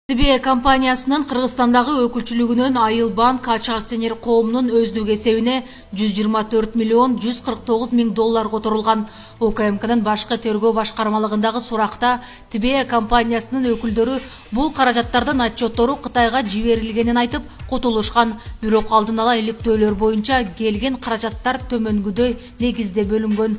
ТБ компаниясынын Кыргызстандагы өкүлчүлүгүнөн Айыл банк ачык акционер коомунун өздүк эсебине 124 миллион 149 миң доллар которулган. УКМКнын башкы тергөө башкармалыгындагы суракта ТБ компаниясынын өкүлдөрү бул каражаттардын отчеттору Кытайга жиберилгенин айтып кутулушкан. Бирок алдын ала иликтөөлөр боюнча келген каражаттар төмөнгүдөй негизде бөлүнгөн.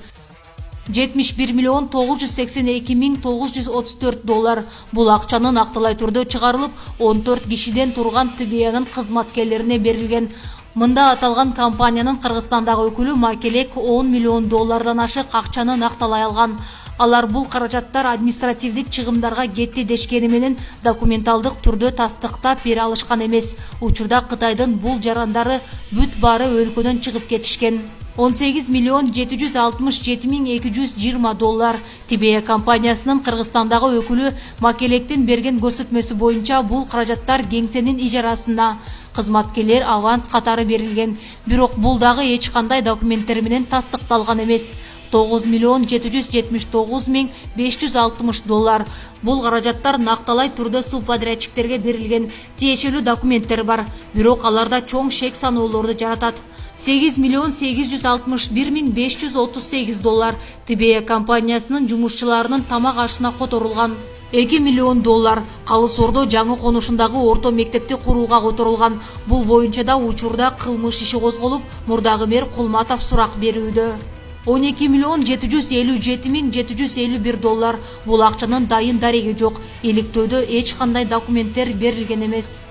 71 миллион 982 миң 934 доллар. Бул акчаны нактылай түрдө чыгарылып, 14 кишиден турган ТБнын кызматкерлерине берилген. Мында аталган компаниянын Кыргызстандагы өкүлү Макелек 10 миллион доллардан ашык акчаны накталай алган. Алар бул каражаттар административдик чыгымдарга кетти дешкени менен документалдык түрдө тастыктап бере алышкан эмес. Учурда Кытайдын бул жарандары бүт баары өлкөдөн чыгып кетишкен. 18 миллион 767 миң 220 доллар. ТБ компаниясынын Кыргызстандагы өкүлү Макелектин берген көрсөтмөсү боюнча бул каражаттар кеңсенин ижарасына кызматкерлер аванс катары берилген. Бирок бул дагы эч кандай документтер менен тастыкталган эмес. 9 миллион 779 миң 560 доллар. Бул каражаттар накталай түрдө субподрядчиктерге берилген. Тиешелүү документтер бар, бирок аларда чоң шек саноолорду жаратат. 8 миллион 861 миң 538 доллар ТБ компаниясынын жумушчуларынын тамак ашына которулган. 2 миллион доллар Калыс Ордо жаңы конушундагы орто мектепти курууга которулган. Бул боюнча да учурда кылмыш иши козголуп, мурдагы мэр Кулматов сурак берүүдө. 12 миллион 757 миң 751 доллар. Бул акчанын дайын дареги жок. Иликтөөдө эч кандай документтер берилген эмес.